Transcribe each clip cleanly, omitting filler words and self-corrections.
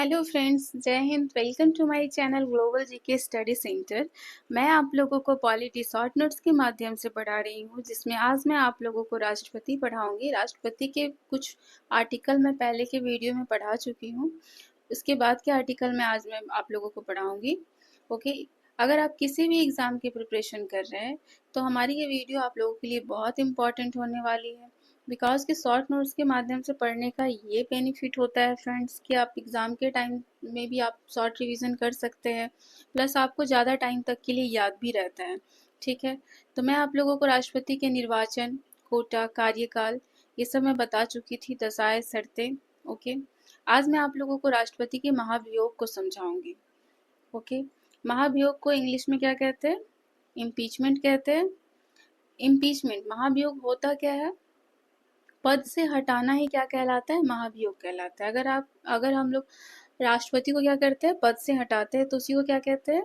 Hello friends, Jai Hind. Welcome to my channel global GK study centre. मैं आप लोगों को पॉलिटी शॉर्ट नोट्स के माध्यम से पढ़ा रही हूँ, जिसमें आज मैं आप लोगों को राष्ट्रपति पढ़ाऊंगी। राष्ट्रपति के कुछ आर्टिकल मैं पहले के वीडियो में पढ़ा चुकी हूँ। उसके बाद के आर्टिकल में आज मैं आप लोगों को पढ़ाऊंगी। ओके, अगर आप किसी भी एग्ज़ाम की प्रिपरेशन कर रहे हैं तो हमारी ये वीडियो आप लोगों के लिए बहुत इंपॉर्टेंट होने वाली है। बिकॉज कि शॉर्ट नोट्स के माध्यम से पढ़ने का ये बेनिफिट होता है फ्रेंड्स कि आप एग्ज़ाम के टाइम में भी आप शॉर्ट रिवीजन कर सकते हैं, प्लस आपको ज़्यादा टाइम तक के लिए याद भी रहता है। ठीक है, तो मैं आप लोगों को राष्ट्रपति के निर्वाचन, कोटा, कार्यकाल, ये सब मैं बता चुकी थी, दशाएं, शर्तें। ओके, आज मैं आप लोगों को राष्ट्रपति के महाभियोग को समझाऊंगी। ओके, महाभियोग को इंग्लिश में क्या कहते हैं? इम्पीचमेंट कहते हैं। इम्पीचमेंट, महाभियोग होता क्या है? पद से हटाना ही क्या कहलाता है? महाभियोग कहलाता है। अगर हम लोग राष्ट्रपति को क्या करते हैं? पद से हटाते हैं, तो उसी को क्या कहते हैं?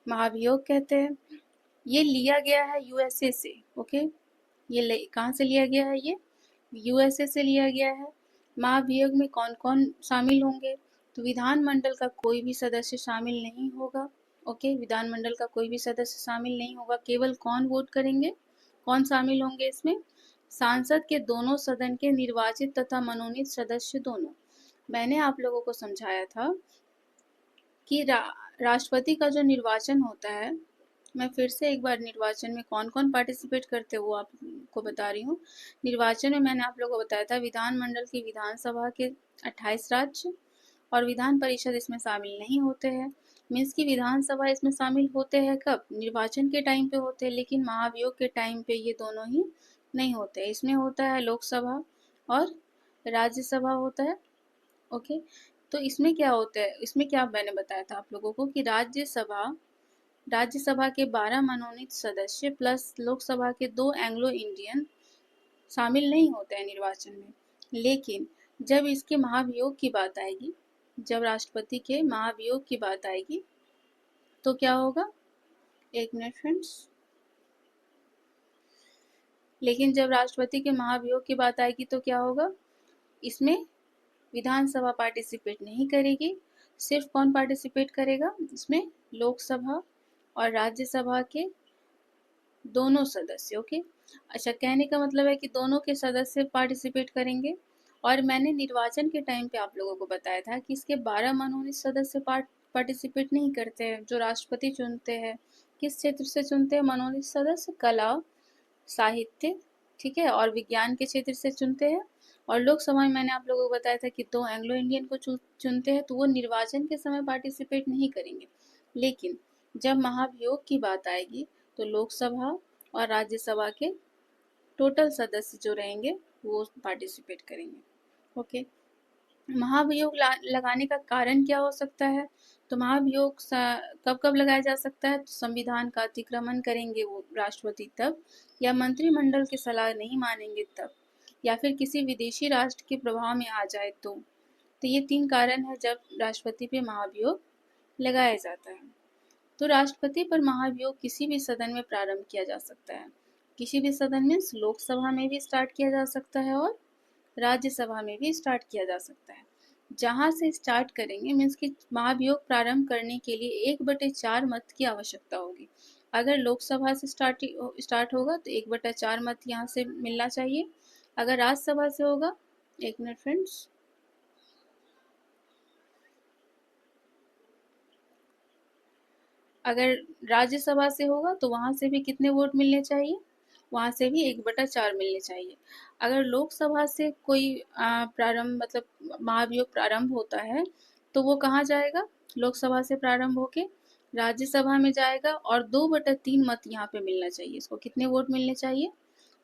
महाभियोग कहते हैं। ये लिया गया है यूएसए से। ओके, ये कहाँ से लिया गया है? ये यूएसए से लिया गया है। महाभियोग में कौन कौन शामिल होंगे? तो विधानमंडल का कोई भी सदस्य शामिल नहीं होगा। ओके, विधानमंडल का कोई भी सदस्य शामिल नहीं होगा। केवल कौन वोट करेंगे? कौन शामिल होंगे इसमें? सांसद के दोनों सदन के निर्वाचित तथा मनोनीत सदस्य दोनों। मैंने आप लोगों को समझाया था कि राष्ट्रपति का जो निर्वाचन होता है, मैं फिर से एक बार निर्वाचन में कौन कौन पार्टिसिपेट करते हैं वो आपको बता रही हूँ। निर्वाचन में मैंने आप लोगों को बताया था विधानमंडल की विधानसभा के 28 राज्य और विधान परिषद इसमें शामिल नहीं होते हैं। मीन्स की विधानसभा इसमें शामिल होते हैं कब? निर्वाचन के टाइम पे होते हैं, लेकिन महाभियोग के टाइम पे ये दोनों ही नहीं होते। इसमें होता है लोकसभा और राज्यसभा होता है। ओके, तो इसमें क्या होता है? इसमें क्या मैंने बताया था आप लोगों को कि राज्यसभा के 12 मनोनीत सदस्य प्लस लोकसभा के 2 एंग्लो इंडियन शामिल नहीं होते हैं निर्वाचन में। लेकिन जब इसके महाभियोग की बात आएगी, जब राष्ट्रपति के महाभियोग की बात आएगी, तो क्या होगा? एक मिनट फ्रेंड्स। लेकिन जब राष्ट्रपति के महाभियोग की बात आएगी तो क्या होगा? इसमें विधानसभा पार्टिसिपेट नहीं करेगी। सिर्फ कौन पार्टिसिपेट करेगा इसमें? लोकसभा और राज्यसभा के दोनों सदस्य। ओके, अच्छा, कहने का मतलब है कि दोनों के सदस्य पार्टिसिपेट करेंगे। और मैंने निर्वाचन के टाइम पे आप लोगों को बताया था कि इसके 12 मनोनीत सदस्य पार्टिसिपेट नहीं करते हैं, जो राष्ट्रपति चुनते हैं। किस क्षेत्र से चुनते हैं मनोनीत सदस्य? कला, साहित्य, ठीक है, और विज्ञान के क्षेत्र से चुनते हैं। और लोकसभा में मैंने आप लोगों को बताया था कि 2 एंग्लो इंडियन को चुनते हैं, तो वो निर्वाचन के समय पार्टिसिपेट नहीं करेंगे। लेकिन जब महाभियोग की बात आएगी तो लोकसभा और राज्यसभा के टोटल सदस्य जो रहेंगे वो पार्टिसिपेट करेंगे। ओके, महाभियोग लगाने का कारण क्या हो सकता है? तो महाभियोग कब कब लगाया जा सकता है? तो संविधान का अतिक्रमण करेंगे वो राष्ट्रपति तब, या मंत्रिमंडल की सलाह नहीं मानेंगे तब, या फिर किसी विदेशी राष्ट्र के प्रभाव में आ जाए तो ये 3 कारण है जब राष्ट्रपति पे महाभियोग लगाया जाता है। तो राष्ट्रपति पर महाभियोग किसी भी सदन में प्रारंभ किया जा सकता है। किसी भी सदन में, लोकसभा में भी स्टार्ट किया जा सकता है और राज्यसभा में भी स्टार्ट किया जा सकता है। जहां से स्टार्ट करेंगे मीन्स कि महाभियोग प्रारंभ करने के लिए 1/4 मत की आवश्यकता होगी। अगर लोकसभा से स्टार्ट होगा तो 1/4 मत यहाँ से मिलना चाहिए। अगर राज्यसभा से होगा, एक मिनट फ्रेंड्स, अगर राज्यसभा से होगा तो वहां से भी कितने वोट मिलने चाहिए? वहां से भी 1/4 मिलने चाहिए। अगर लोकसभा से कोई प्रारंभ मतलब महाभियोग प्रारंभ होता है तो वो कहाँ जाएगा? लोकसभा से प्रारंभ होके राज्यसभा में जाएगा और 2/3 मत यहाँ पे मिलना चाहिए। इसको कितने वोट मिलने चाहिए?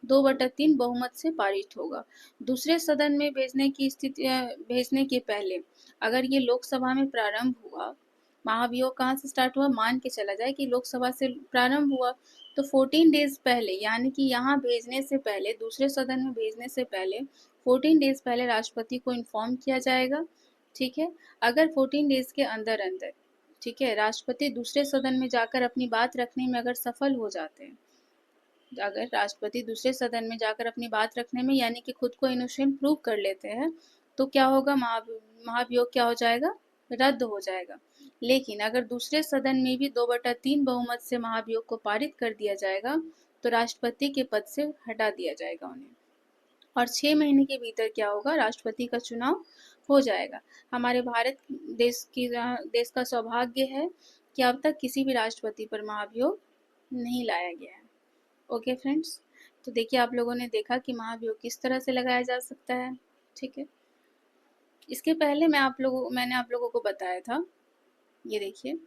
2/3 बहुमत से पारित होगा। दूसरे सदन में भेजने के पहले अगर ये लोकसभा में प्रारंभ हुआ, महाभियोग कहाँ से स्टार्ट हुआ, मान के चला जाए कि लोकसभा से प्रारंभ हुआ, तो 14 डेज पहले, यानी कि यहाँ भेजने से पहले, दूसरे सदन में भेजने से पहले 14 डेज पहले राष्ट्रपति को इन्फॉर्म किया जाएगा। ठीक है, अगर 14 डेज के अंदर अंदर, ठीक है, राष्ट्रपति दूसरे सदन में जाकर अपनी बात रखने में अगर सफल हो जाते हैं, अगर राष्ट्रपति दूसरे सदन में जाकर अपनी बात रखने में यानी कि खुद को इनोसेंट प्रूव कर लेते हैं, तो क्या होगा? महाभियोग क्या हो जाएगा? रद्द हो जाएगा। लेकिन अगर दूसरे सदन में भी 2/3 बहुमत से महाभियोग को पारित कर दिया जाएगा तो राष्ट्रपति के पद से हटा दिया जाएगा उन्हें। और 6 महीने के भीतर क्या होगा, राष्ट्रपति का चुनाव हो जाएगा। हमारे भारत देश का सौभाग्य है कि अब तक किसी भी राष्ट्रपति पर महाभियोग नहीं लाया गया है। ओके फ्रेंड्स, तो देखिए आप लोगों ने देखा कि महाभियोग किस तरह से लगाया जा सकता है। ठीक है, इसके पहले मैंने आप लोगों को बताया था, ये देखिए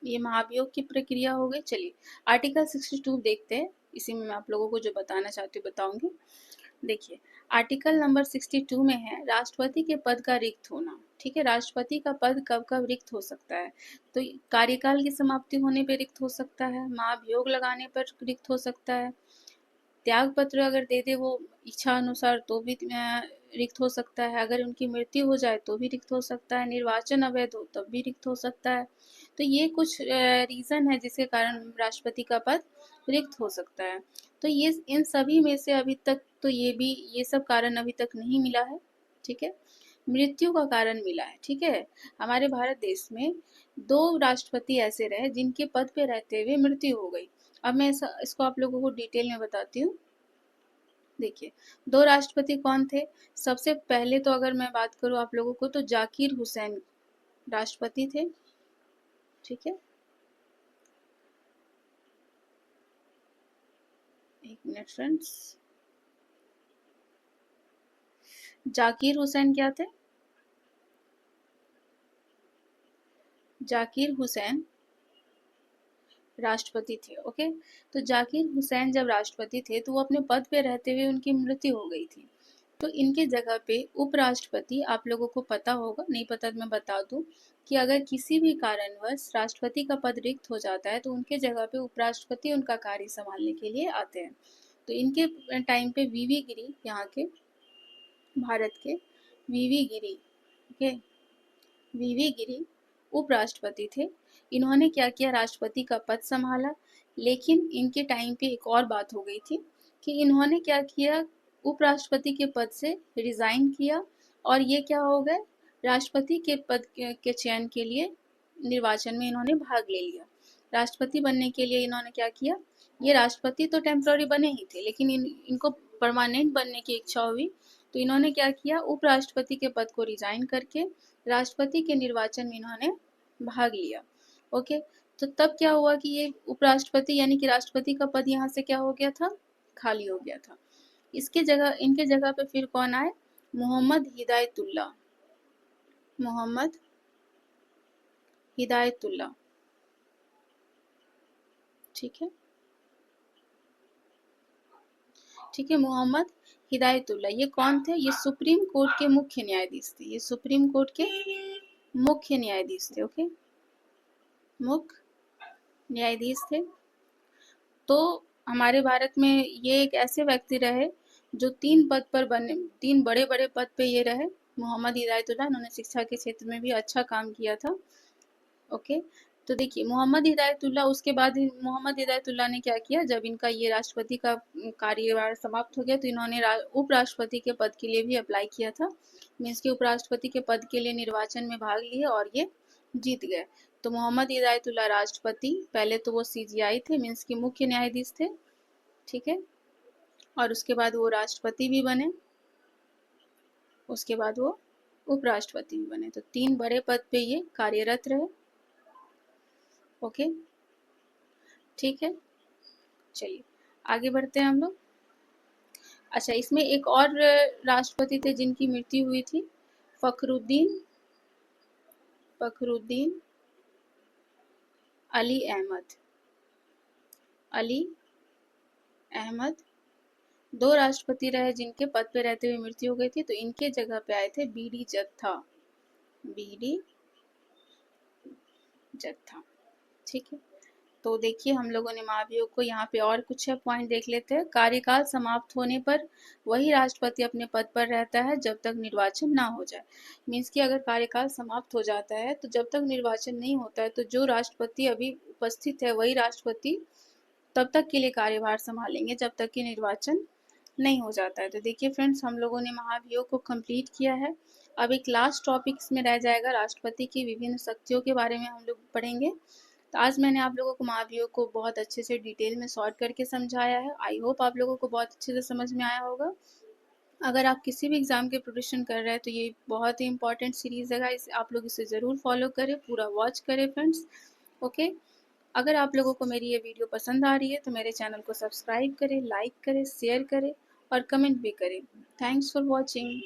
ये महाभियोग की प्रक्रिया हो गई। चलिए आर्टिकल 62 देखते हैं, इसी में मैं आप लोगों को जो बताना चाहती हूँ बताऊंगी। देखिए आर्टिकल नंबर 62 में है राष्ट्रपति के पद का रिक्त होना। ठीक है, राष्ट्रपति का पद कब कब रिक्त हो सकता है, तो कार्यकाल की समाप्ति होने पर रिक्त हो सकता है, महाभियोग लगाने पर रिक्त हो सकता है, त्याग पत्र अगर दे दे वो इच्छा अनुसार तो भी रिक्त हो सकता है, अगर उनकी मृत्यु हो जाए तो भी रिक्त हो सकता है, निर्वाचन अवैध हो तब भी रिक्त हो सकता है। तो ये कुछ रीजन है जिसके कारण राष्ट्रपति का पद रिक्त हो सकता है। तो ये इन सभी में से अभी तक तो ये सब कारण अभी तक नहीं मिला है। ठीक है, मृत्यु का कारण मिला है। ठीक है, हमारे भारत देश में 2 राष्ट्रपति ऐसे रहे जिनके पद पे रहते हुए मृत्यु हो गई। अब मैं इसको आप लोगों को डिटेल में बताती हूँ। देखिए 2 राष्ट्रपति कौन थे। सबसे पहले तो अगर मैं बात करूँ आप लोगों को तो जाकिर हुसैन राष्ट्रपति थे। ठीक है, एक मिनट फ्रेंड्स, जाकिर हुसैन क्या थे, जाकिर हुसैन राष्ट्रपति थे। ओके, तो जाकिर हुसैन जब राष्ट्रपति थे तो वो अपने पद पे रहते हुए उनकी मृत्यु हो गई थी। तो इनके जगह पे उपराष्ट्रपति, आप लोगों को पता होगा, नहीं पता तो मैं बता दूं कि अगर किसी भी कारणवश राष्ट्रपति का पद रिक्त हो जाता है तो उनके जगह पे उपराष्ट्रपति उनका कार्य संभालने के लिए आते हैं। तो इनके टाइम पे वीवी गिरी, यहाँ के भारत के वीवी गिरी, ओके, वीवी गिरी उपराष्ट्रपति थे। इन्होंने क्या किया, राष्ट्रपति का पद संभाला। लेकिन इनके टाइम पे एक और बात हो गई थी कि इन्होंने क्या किया, उपराष्ट्रपति के पद से रिजाइन किया और ये क्या हो गए, राष्ट्रपति के पद के चयन के लिए निर्वाचन में इन्होंने भाग ले लिया। राष्ट्रपति बनने के लिए इन्होंने क्या किया, ये राष्ट्रपति तो टेम्पररी बने ही थे लेकिन इनको परमानेंट बनने की इच्छा हुई, तो इन्होंने क्या किया, उपराष्ट्रपति के पद को रिजाइन करके राष्ट्रपति के निर्वाचन में इन्होंने भाग लिया। ओके, तो तब क्या हुआ कि ये उपराष्ट्रपति यानी कि राष्ट्रपति का पद यहाँ से क्या हो गया था, खाली हो गया था। इनके जगह पे फिर कौन आए, मोहम्मद हिदायतुल्लाह, मोहम्मद हिदायतुल्लाह। ठीक है, ठीक है, मोहम्मद हिदायतुल्लाह ये कौन थे, ये सुप्रीम कोर्ट के मुख्य न्यायाधीश थे, ये सुप्रीम कोर्ट के मुख्य न्यायाधीश थे। ओके, मुख्य न्यायाधीश थे। तो हमारे भारत में ये एक ऐसे व्यक्ति रहे जो 3 बड़े बड़े पद पे ये रहे, मोहम्मद हिदायतुल्लाह। इन्होंने शिक्षा के क्षेत्र में भी अच्छा काम किया था। ओके, तो देखिए मोहम्मद हिदायतुल्लाह, उसके बाद मोहम्मद हिदायतुल्लाह ने क्या किया, जब इनका ये राष्ट्रपति का कार्यभार समाप्त हो गया तो इन्होंने उपराष्ट्रपति के पद के लिए भी अप्लाई किया था। मीन्स के उपराष्ट्रपति के पद के लिए निर्वाचन में भाग लिए और ये जीत गए। तो मोहम्मद हिदायतुल्लाह राष्ट्रपति, पहले तो वो सीजीआई थे, मीन्स के मुख्य न्यायाधीश थे। ठीक है, और उसके बाद वो राष्ट्रपति भी बने, उसके बाद वो उपराष्ट्रपति भी बने। तो 3 बड़े पद पे ये कार्यरत रहे। ओके, ठीक है, चलिए आगे बढ़ते हैं हम लोग। अच्छा, इसमें एक और राष्ट्रपति थे जिनकी मृत्यु हुई थी, फखरुद्दीन अली अहमद, अली अहमद। 2 राष्ट्रपति रहे जिनके पद पे रहते हुए मृत्यु हो गई थी, तो इनके जगह पे आए थे बीडी जत्था, बीडी जत्था। ठीक है, तो देखिए हम लोगों ने महाभियोग को यहाँ पे और कुछ पॉइंट देख लेते हैं। कार्यकाल समाप्त होने पर वही राष्ट्रपति अपने पद पर रहता है जब तक निर्वाचन ना हो जाए। मीन्स कि अगर कार्यकाल समाप्त हो जाता है तो जब तक निर्वाचन नहीं होता है तो जो राष्ट्रपति अभी उपस्थित है वही राष्ट्रपति तब तक के लिए कार्यभार संभालेंगे जब तक कि निर्वाचन नहीं हो जाता है। तो देखिए फ्रेंड्स, हम लोगों ने महाभियोग को कंप्लीट किया है। अब एक लास्ट टॉपिक्स में रह जाएगा, राष्ट्रपति की विभिन्न शक्तियों के बारे में हम लोग पढ़ेंगे। तो आज मैंने आप लोगों को महाभियोग को बहुत अच्छे से डिटेल में सॉर्ट करके समझाया है। आई होप आप लोगों को बहुत अच्छे से समझ में आया होगा। अगर आप किसी भी एग्ज़ाम के प्रिपरेशन कर रहे हैं तो ये बहुत ही इंपॉर्टेंट सीरीज़ है गाइस, आप लोग इसे ज़रूर फॉलो करें, पूरा वॉच करें फ्रेंड्स। ओके, अगर आप लोगों को मेरी ये वीडियो पसंद आ रही है तो मेरे चैनल को सब्सक्राइब करें, लाइक करें, शेयर करें और कमेंट भी करें। Thanks for watching.